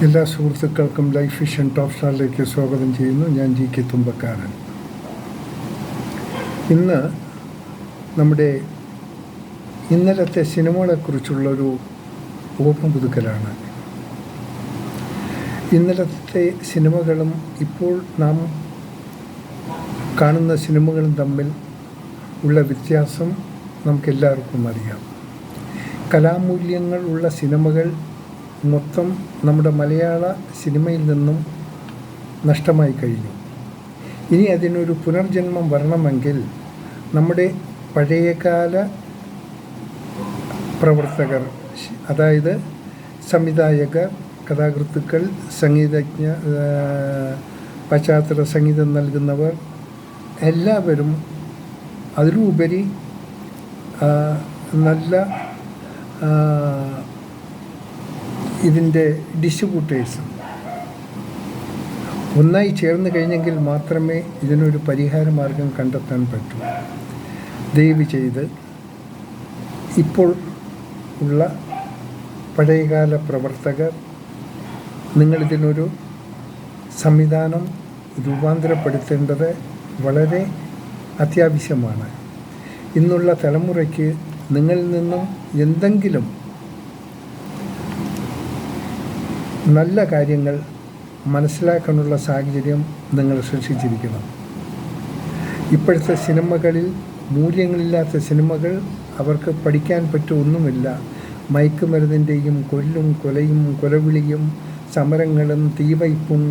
എല്ലാ സുഹൃത്തുക്കൾക്കും life vision top സ്റ്റാറിലേക്ക് സ്വാഗതം ചെയ്യുന്നു. ഞാൻ ജി കെ തുമ്പക്കാരൻ. ഇന്ന് നമ്മുടെ ഇന്നലത്തെ സിനിമകളെക്കുറിച്ചുള്ളൊരു ഓർമ്മ പുതുക്കലാണ്. ഇന്നലത്തെ സിനിമകളും ഇപ്പോൾ നാം കാണുന്ന സിനിമകളും തമ്മിൽ ഉള്ള വ്യത്യാസം നമുക്കെല്ലാവർക്കും അറിയാം. കലാമൂല്യങ്ങൾ ഉള്ള സിനിമകൾ മൊത്തം നമ്മുടെ മലയാള സിനിമയിൽ നിന്നും നഷ്ടമായി കഴിഞ്ഞു. ഇനി അതിനൊരു പുനർജന്മം വരണമെങ്കിൽ നമ്മുടെ പഴയകാല പ്രവർത്തകർ, അതായത് സംവിധായകർ, കഥാകൃത്തുക്കൾ, സംഗീതജ്ഞ, പശ്ചാത്തല സംഗീതം നൽകുന്നവർ എല്ലാവരും അതിലുപരി നല്ല ഇതിൻ്റെ ഡിസ്ട്രിബ്യൂട്ടേഴ്സ് ഒന്നായി ചേർന്ന് കഴിഞ്ഞെങ്കിൽ മാത്രമേ ഇതിനൊരു പരിഹാരമാർഗം കണ്ടെത്താൻ പറ്റൂ. ദയവ് ചെയ്ത് ഇപ്പോൾ ഉള്ള പഴയകാല പ്രവർത്തകർ, നിങ്ങളിതിനൊരു സംവിധാനം രൂപാന്തരപ്പെടുത്തേണ്ടത് വളരെ അത്യാവശ്യമാണ്. ഇന്നുള്ള തലമുറയ്ക്ക് നിങ്ങളിൽ നിന്നും എന്തെങ്കിലും നല്ല കാര്യങ്ങൾ മനസ്സിലാക്കാനുള്ള സാഹചര്യം നിങ്ങൾ സൃഷ്ടിച്ചിരിക്കണം. ഇപ്പോഴത്തെ സിനിമകളിൽ മൂല്യങ്ങളില്ലാത്ത സിനിമകൾ, അവർക്ക് പഠിക്കാൻ പറ്റുമൊന്നുമില്ല. മയക്കുമരുന്നിൻ്റെയും കൊലയും കൊലവിളിയും സമരങ്ങളും തീവയ്പ്പും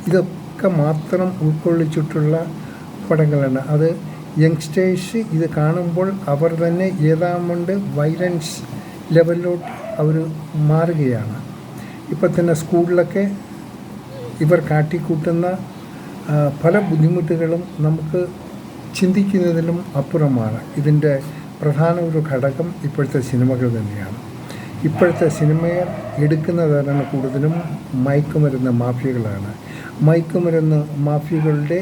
ഇതൊക്കെ മാത്രം ഉൾക്കൊള്ളിച്ചിട്ടുള്ള പടങ്ങളാണ്. അത് യങ്സ്റ്റേഴ്സ് ഇത് കാണുമ്പോൾ അവർ തന്നെ ഏതാണ്ട് വയലൻസ് ലെവലിലോട്ട് അവർ മാറുകയാണ്. ഇപ്പോൾ തന്നെ സ്കൂളിലൊക്കെ ഇവർ കാട്ടിക്കൂട്ടുന്ന പല ബുദ്ധിമുട്ടുകളും നമുക്ക് ചിന്തിക്കുന്നതിലും അപ്പുറമാണ്. ഇതിൻ്റെ പ്രധാന ഒരു ഘടകം ഇപ്പോഴത്തെ സിനിമകൾ തന്നെയാണ്. ഇപ്പോഴത്തെ സിനിമയെ എടുക്കുന്നതാണ് കൂടുതലും മയക്കുമരുന്ന് മാഫിയകളാണ്. മയക്കുമരുന്ന് മാഫിയകളുടെ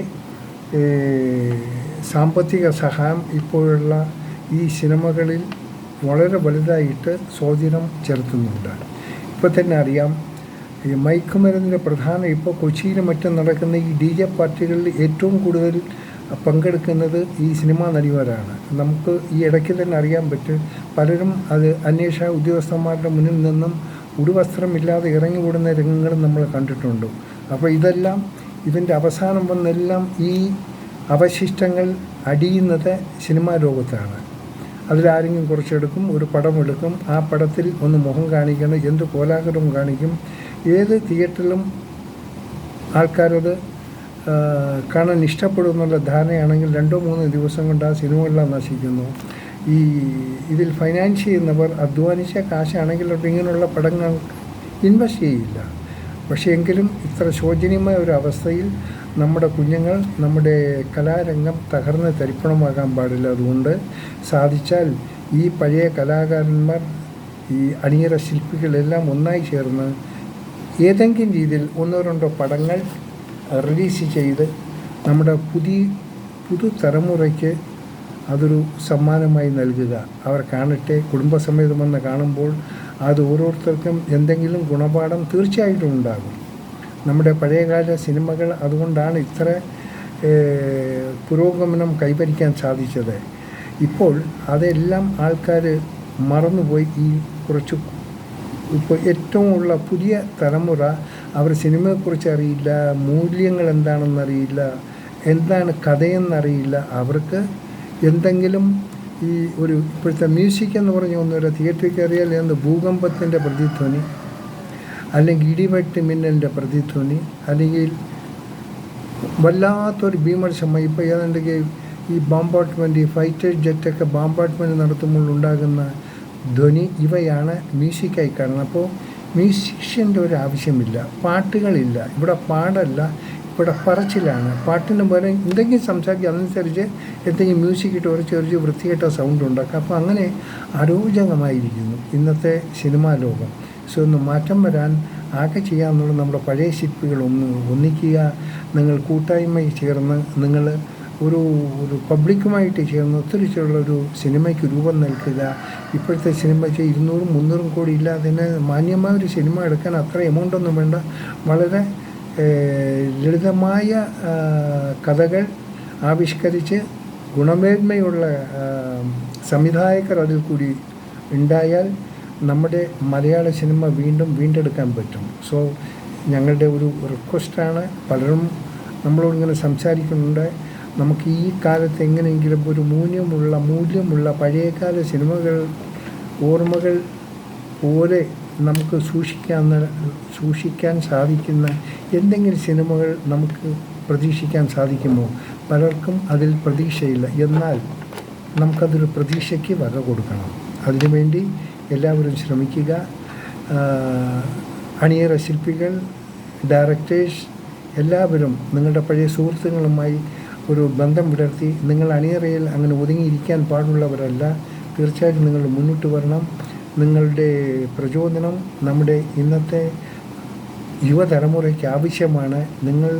സാമ്പത്തിക സഹായം ഇപ്പോഴുള്ള ഈ സിനിമകളിൽ വളരെ വലുതായിട്ട് സ്വാധീനം ചെലുത്തുന്നുണ്ട്. ഇപ്പോൾ തന്നെ അറിയാം, ഈ മയക്കുമരുന്നിൻ്റെ പ്രധാന ഇപ്പോൾ കൊച്ചിയിലും മറ്റും നടക്കുന്ന ഈ DJ പാർട്ടികളിൽ ഏറ്റവും കൂടുതൽ പങ്കെടുക്കുന്നത് ഈ സിനിമാ നടിമാരാണ്. നമുക്ക് ഈ ഇടയ്ക്ക് തന്നെ അറിയാൻ പറ്റും, പലരും അത് അന്വേഷണ ഉദ്യോഗസ്ഥന്മാരുടെ മുന്നിൽ നിന്നും ഉടുവസ്ത്രമില്ലാതെ ഇറങ്ങി ഓടുന്ന രംഗങ്ങളും നമ്മൾ കണ്ടിട്ടുണ്ട്. അപ്പോൾ ഇതെല്ലാം ഇതിൻ്റെ അവസാനം വന്നെല്ലാം ഈ അവശിഷ്ടങ്ങൾ അടിയുന്നത് സിനിമാ ലോകത്താണ്. അതിലാരെങ്കിലും കുറച്ചെടുക്കും, ഒരു പടം എടുക്കും, ആ പടത്തിൽ ഒന്ന് മുഖം കാണിക്കണം, എന്ത് കോലാഹലവും കാണിക്കും. ഏത് തിയേറ്ററിലും ആൾക്കാരത് കാണാൻ ഇഷ്ടപ്പെടുമെന്നുള്ള ധാരണയാണെങ്കിൽ 2-3 ദിവസം കൊണ്ട് ആ സിനിമകളെല്ലാം നശിക്കുന്നു. ഇതിൽ ഫൈനാൻസ് ചെയ്യുന്നവർ അധ്വാനിച്ച കാശാണെങ്കിൽ ഇങ്ങനെയുള്ള പടങ്ങൾ ഇൻവെസ്റ്റ് ചെയ്യില്ല. പക്ഷേ എങ്കിലും ഇത്ര ശോചനീയമായ ഒരു അവസ്ഥയിൽ നമ്മുടെ കുഞ്ഞുങ്ങൾ, നമ്മുടെ കലാരംഗം തകർന്ന് തരിപ്പണമാകാൻ പാടില്ല. അതുകൊണ്ട് സാധിച്ചാൽ ഈ പഴയ കലാകാരന്മാർ, ഈ അണിയറ ശില്പികളെല്ലാം ഒന്നായി ചേർന്ന് ഏതെങ്കിലും രീതിയിൽ 1-2 പടങ്ങൾ റിലീസ് ചെയ്ത് നമ്മുടെ പുതുതലമുറയ്ക്ക് അതൊരു സമ്മാനമായി നൽകുക. അവർ കാണട്ടെ, കുടുംബസമേതം വന്ന് കാണുമ്പോൾ അത് ഓരോരുത്തർക്കും എന്തെങ്കിലും ഗുണപാഠം തീർച്ചയായിട്ടും ഉണ്ടാകും. നമ്മുടെ പഴയകാല സിനിമകൾ അതുകൊണ്ടാണ് ഇത്ര പുരോഗമനം കൈവരിക്കാൻ സാധിച്ചത്. ഇപ്പോൾ അതെല്ലാം ആൾക്കാർ മറന്നുപോയി. ഇപ്പോൾ ഏറ്റവും ഉള്ള പുതിയ തലമുറ, അവർ സിനിമയെക്കുറിച്ച് അറിയില്ല, മൂല്യങ്ങൾ എന്താണെന്നറിയില്ല, എന്താണ് കഥയെന്നറിയില്ല. അവർക്ക് എന്തെങ്കിലും ഇപ്പോഴത്തെ മ്യൂസിക് എന്ന് പറഞ്ഞ ഒന്നുമില്ല. തിയേറ്ററിൽ കയറിയാൽ ഭൂകമ്പത്തിൻ്റെ പ്രതിധ്വനി, അല്ലെങ്കിൽ ഇടിവെട്ട് മിന്നലിൻ്റെ പ്രതിധ്വനി, അല്ലെങ്കിൽ വല്ലാത്തൊരു ഭീമർശമായി ഇപ്പോൾ ഏതാണ്ട് ഈ ബോംബാർട്ട്മെൻറ്റ്, ഈ ഫൈറ്റർ ജെറ്റൊക്കെ ബോംബാർട്ട്മെൻറ്റ് നടത്തുമ്പോൾ ഉണ്ടാകുന്ന ധ്വനി, ഇവയാണ് മ്യൂസിക്കായി കാണുന്നത്. അപ്പോൾ മ്യൂസിഷ്യൻ്റെ ഒരു ആവശ്യമില്ല, പാട്ടുകളില്ല. ഇവിടെ പാടല്ല, ഇവിടെ പറച്ചിലാണ്. പാട്ടിന് പോലെ എന്തെങ്കിലും സംസാരിക്കുക, അതനുസരിച്ച് എന്തെങ്കിലും മ്യൂസിക് ഇട്ട് ഉറച്ച് വൃത്തികെട്ട സൗണ്ട് ഉണ്ടാക്കുക. അപ്പോൾ അങ്ങനെ അരോചകമായിരിക്കുന്നു ഇന്നത്തെ സിനിമാ ലോകം. സോ ഒന്ന് മാറ്റം വരാൻ ആകെ ചെയ്യാമെന്നുള്ളത് നമ്മുടെ പഴയ ശില്പികൾ ഒന്നിക്കുക. നിങ്ങൾ കൂട്ടായ്മയിൽ ചേർന്ന് നിങ്ങൾ ഒരു ഒരു പബ്ലിക്കുമായിട്ട് ചേർന്ന് ഒത്തൊരുമിച്ചുള്ളൊരു സിനിമയ്ക്ക് രൂപം നൽകുക. ഇപ്പോഴത്തെ സിനിമ 200-300 കോടി ഇല്ലാതെ തന്നെ മാന്യമായ ഒരു സിനിമ എടുക്കാൻ അത്ര എമൗണ്ടൊന്നും വേണ്ട. വളരെ ലളിതമായ കഥകൾ ആവിഷ്കരിച്ച് ഗുണമേന്മയുള്ള സംവിധായകർ അതിൽ കൂടി ഉണ്ടായാൽ നമ്മുടെ മലയാള സിനിമ വീണ്ടെടുക്കാൻ പറ്റും. സോ ഞങ്ങളുടെ ഒരു റിക്വസ്റ്റാണ്. പലരും നമ്മളോടിങ്ങനെ സംസാരിക്കുന്നുണ്ട്. നമുക്ക് ഈ കാലത്ത് എങ്ങനെയെങ്കിലും ഒരു മൂല്യമുള്ള പഴയകാല സിനിമകൾ ഓർമ്മകൾ പോലെ നമുക്ക് സൂക്ഷിക്കാൻ സാധിക്കുന്ന എന്തെങ്കിലും സിനിമകൾ നമുക്ക് പ്രതീക്ഷിക്കാൻ സാധിക്കുമോ? പലർക്കും അതിൽ പ്രതീക്ഷയില്ല. എന്നാൽ നമുക്കതൊരു പ്രതീക്ഷയ്ക്ക് വക കൊടുക്കണം. അതിനുവേണ്ടി എല്ലാവരും ശ്രമിക്കുക. അണിയറ ശില്പികൾ, ഡയറക്ടേഴ്സ് എല്ലാവരും നിങ്ങളുടെ പഴയ സുഹൃത്തുക്കളുമായി ഒരു ബന്ധം പുലർത്തി. നിങ്ങൾ അണിയറയിൽ അങ്ങനെ ഒതുങ്ങിയിരിക്കാൻ പാടുള്ളവരല്ല. തീർച്ചയായിട്ടും നിങ്ങൾ മുന്നോട്ട് വരണം. നിങ്ങളുടെ പ്രചോദനം നമ്മുടെ ഇന്നത്തെ യുവതലമുറയ്ക്ക് ആവശ്യമാണ്. നിങ്ങൾ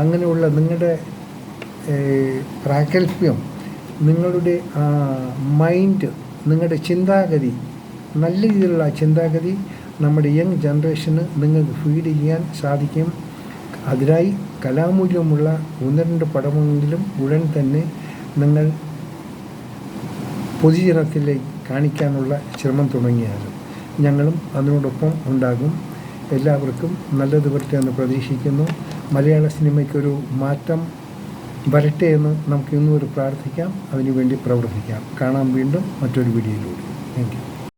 അങ്ങനെയുള്ള നിങ്ങളുടെ പ്രാഗൽഭ്യം, നിങ്ങളുടെ മൈൻഡ്, നിങ്ങളുടെ ചിന്താഗതി, നല്ല രീതിയിലുള്ള ചിന്താഗതി നമ്മുടെ യങ് ജനറേഷന് നിങ്ങൾക്ക് ഫീഡ് ചെയ്യാൻ സാധിക്കും. അതിനായി കലാമൂല്യമുള്ള 1-2 പടമെങ്കിലും ഉടൻ തന്നെ നിങ്ങൾ പൊതുജനത്തിലേക്ക് കാണിക്കാനുള്ള ശ്രമം തുടങ്ങിയാലും ഞങ്ങളും അതിനോടൊപ്പം ഉണ്ടാകും. എല്ലാവർക്കും നല്ലത് വരട്ടെ എന്ന് പ്രതീക്ഷിക്കുന്നു. മലയാള സിനിമയ്ക്കൊരു മാറ്റം വരട്ടെ എന്ന് നമുക്ക് ഇന്നൊരു പ്രാർത്ഥിക്കാം. അതിനുവേണ്ടി പ്രവർത്തിക്കാം. കാണാം വീണ്ടും മറ്റൊരു വീഡിയോയിലൂടെ. Thank you.